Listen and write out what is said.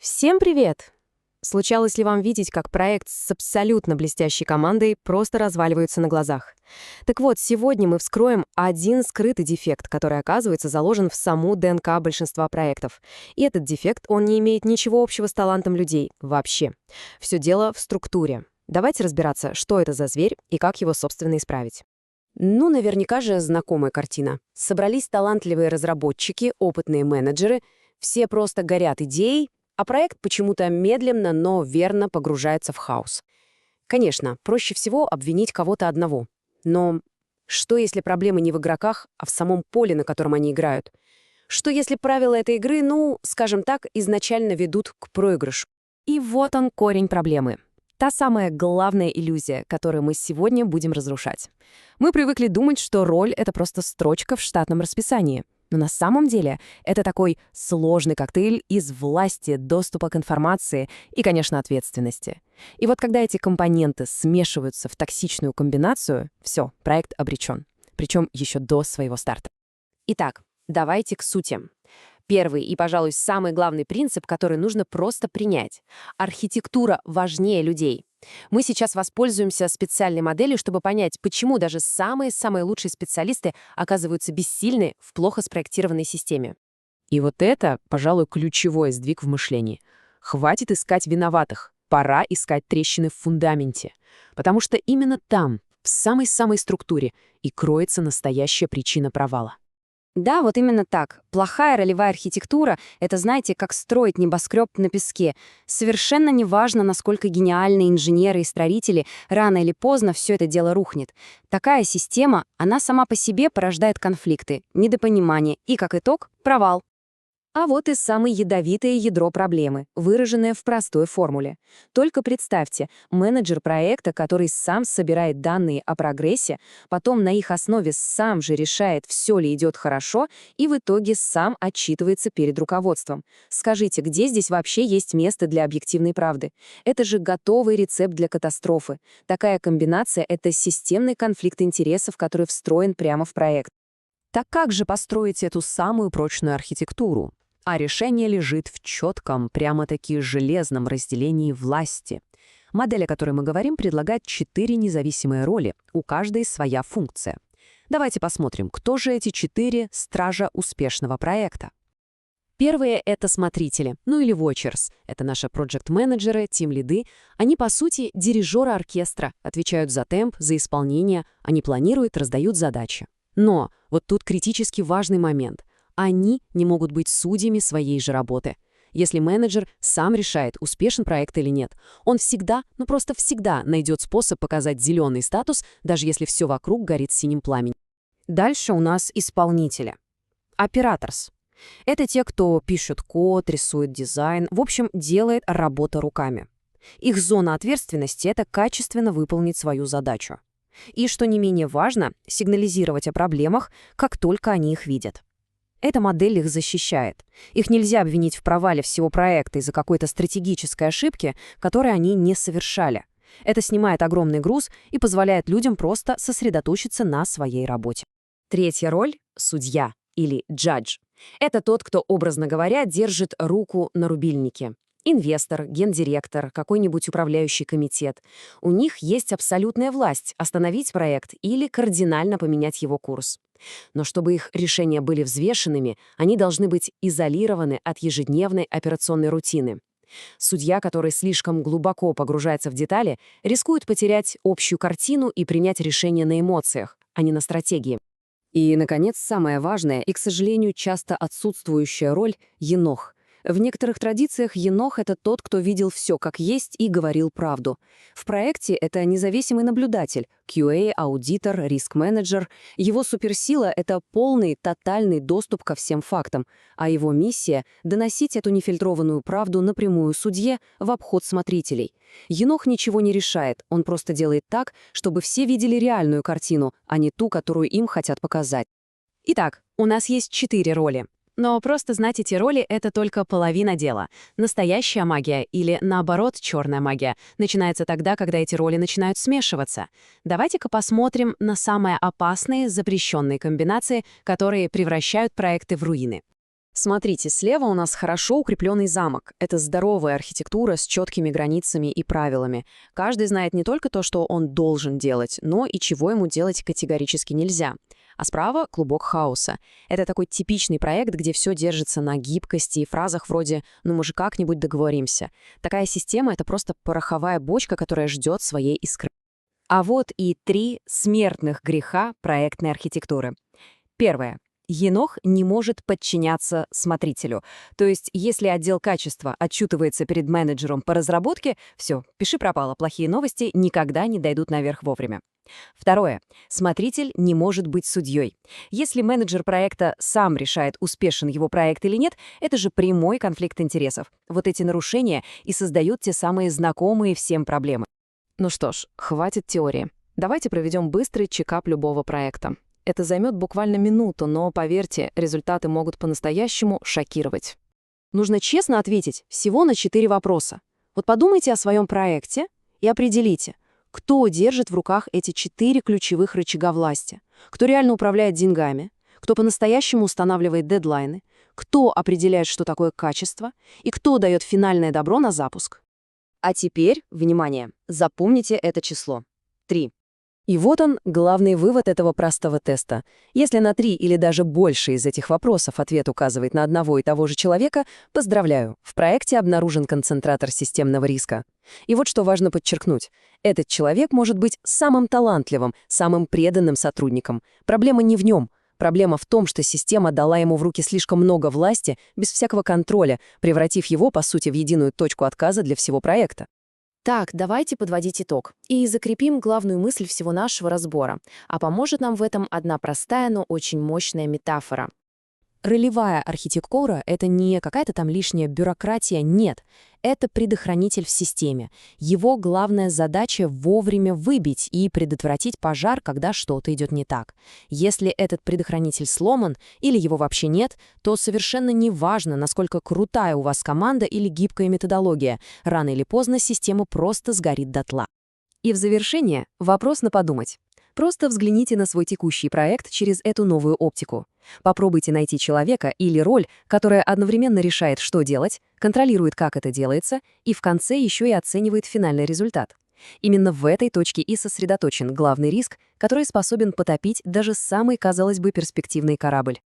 Всем привет! Случалось ли вам видеть, как проект с абсолютно блестящей командой просто разваливается на глазах? Так вот, сегодня мы вскроем один скрытый дефект, который, оказывается, заложен в саму ДНК большинства проектов. И этот дефект, он не имеет ничего общего с талантом людей. Вообще. Все дело в структуре. Давайте разбираться, что это за зверь и как его, собственно, исправить. Ну, наверняка же знакомая картина. Собрались талантливые разработчики, опытные менеджеры, все просто горят идеей, а проект почему-то медленно, но верно погружается в хаос. Конечно, проще всего обвинить кого-то одного. Но что, если проблема не в игроках, а в самом поле, на котором они играют? Что, если правила этой игры, ну, скажем так, изначально ведут к проигрышу? И вот он корень проблемы. Та самая главная иллюзия, которую мы сегодня будем разрушать. Мы привыкли думать, что роль — это просто строчка в штатном расписании. Но на самом деле это такой сложный коктейль из власти, доступа к информации и, конечно, ответственности. И вот когда эти компоненты смешиваются в токсичную комбинацию, все, проект обречен. Причем еще до своего старта. Итак, давайте к сути. Первый и, пожалуй, самый главный принцип, который нужно просто принять. Архитектура важнее людей. Мы сейчас воспользуемся специальной моделью, чтобы понять, почему даже самые-самые лучшие специалисты оказываются бессильны в плохо спроектированной системе. И вот это, пожалуй, ключевой сдвиг в мышлении. Хватит искать виноватых, пора искать трещины в фундаменте. Потому что именно там, в самой-самой структуре, и кроется настоящая причина провала. Да, вот именно так. Плохая ролевая архитектура — это, знаете, как строить небоскреб на песке. Совершенно неважно, насколько гениальные инженеры и строители, рано или поздно все это дело рухнет. Такая система, она сама по себе порождает конфликты, недопонимание и, как итог, провал. А вот и самое ядовитое ядро проблемы, выраженное в простой формуле. Только представьте, менеджер проекта, который сам собирает данные о прогрессе, потом на их основе сам же решает, все ли идет хорошо, и в итоге сам отчитывается перед руководством. Скажите, где здесь вообще есть место для объективной правды? Это же готовый рецепт для катастрофы. Такая комбинация — это системный конфликт интересов, который встроен прямо в проект. Так как же построить эту самую прочную архитектуру? А решение лежит в четком, прямо-таки железном разделении власти. Модель, о которой мы говорим, предлагает 4 независимые роли, у каждой своя функция. Давайте посмотрим, кто же эти 4 стража успешного проекта. Первые — это смотрители, ну или watchers. Это наши проект-менеджеры, тим-лиды. Они, по сути, дирижеры оркестра, отвечают за темп, за исполнение, они планируют, раздают задачи. Но вот тут критически важный момент. Они не могут быть судьями своей же работы. Если менеджер сам решает, успешен проект или нет, он всегда, ну просто всегда найдет способ показать зеленый статус, даже если все вокруг горит синим пламенем. Дальше у нас исполнители. Операторс. Это те, кто пишет код, рисует дизайн, в общем, делает работу руками. Их зона ответственности — это качественно выполнить свою задачу. И, что не менее важно, сигнализировать о проблемах, как только они их видят. Эта модель их защищает. Их нельзя обвинить в провале всего проекта из-за какой-то стратегической ошибки, которую они не совершали. Это снимает огромный груз и позволяет людям просто сосредоточиться на своей работе. Третья роль — судья или judge. Это тот, кто, образно говоря, держит руку на рубильнике. Инвестор, гендиректор, какой-нибудь управляющий комитет. У них есть абсолютная власть остановить проект или кардинально поменять его курс. Но чтобы их решения были взвешенными, они должны быть изолированы от ежедневной операционной рутины. Судья, который слишком глубоко погружается в детали, рискует потерять общую картину и принять решение на эмоциях, а не на стратегии. И, наконец, самое важное и, к сожалению, часто отсутствующая роль — енох. В некоторых традициях енох — это тот, кто видел все как есть и говорил правду. В проекте это независимый наблюдатель, QA, аудитор, риск-менеджер. Его суперсила — это полный, тотальный доступ ко всем фактам, а его миссия — доносить эту нефильтрованную правду напрямую судье в обход смотрителей. Енох ничего не решает, он просто делает так, чтобы все видели реальную картину, а не ту, которую им хотят показать. Итак, у нас есть 4 роли. Но просто знать эти роли — это только половина дела. Настоящая магия, или наоборот, черная магия, начинается тогда, когда эти роли начинают смешиваться. Давайте-ка посмотрим на самые опасные запрещенные комбинации, которые превращают проекты в руины. Смотрите, слева у нас хорошо укрепленный замок. Это здоровая архитектура с четкими границами и правилами. Каждый знает не только то, что он должен делать, но и чего ему делать категорически нельзя. А справа — клубок хаоса. Это такой типичный проект, где все держится на гибкости и фразах вроде «ну мы же как-нибудь договоримся». Такая система — это просто пороховая бочка, которая ждет своей искры. А вот и 3 смертных греха проектной архитектуры. Первое. Енох не может подчиняться смотрителю. То есть, если отдел качества отчитывается перед менеджером по разработке, все, пиши пропало, плохие новости никогда не дойдут наверх вовремя. Второе. Смотритель не может быть судьей. Если менеджер проекта сам решает, успешен его проект или нет, это же прямой конфликт интересов. Вот эти нарушения и создают те самые знакомые всем проблемы. Ну что ж, хватит теории. Давайте проведем быстрый чекап любого проекта. Это займет буквально минуту, но, поверьте, результаты могут по-настоящему шокировать. Нужно честно ответить всего на 4 вопроса. Вот подумайте о своем проекте и определите, кто держит в руках эти 4 ключевых рычага власти, кто реально управляет деньгами, кто по-настоящему устанавливает дедлайны, кто определяет, что такое качество, и кто дает финальное добро на запуск. А теперь, внимание, запомните это число. 3. И вот он, главный вывод этого простого теста. Если на 3 или даже больше из этих вопросов ответ указывает на одного и того же человека, поздравляю, в проекте обнаружен концентратор системного риска. И вот что важно подчеркнуть. Этот человек может быть самым талантливым, самым преданным сотрудником. Проблема не в нем. Проблема в том, что система дала ему в руки слишком много власти, без всякого контроля, превратив его, по сути, в единую точку отказа для всего проекта. Так, давайте подводить итог и закрепим главную мысль всего нашего разбора. А поможет нам в этом одна простая, но очень мощная метафора. Ролевая архитектура — это не какая-то там лишняя бюрократия, нет. Это предохранитель в системе. Его главная задача — вовремя выбить и предотвратить пожар, когда что-то идет не так. Если этот предохранитель сломан или его вообще нет, то совершенно не важно, насколько крутая у вас команда или гибкая методология. Рано или поздно система просто сгорит дотла. И в завершение вопрос на подумать. Просто взгляните на свой текущий проект через эту новую оптику. Попробуйте найти человека или роль, которая одновременно решает, что делать, контролирует, как это делается, и в конце еще и оценивает финальный результат. Именно в этой точке и сосредоточен главный риск, который способен потопить даже самый, казалось бы, перспективный корабль.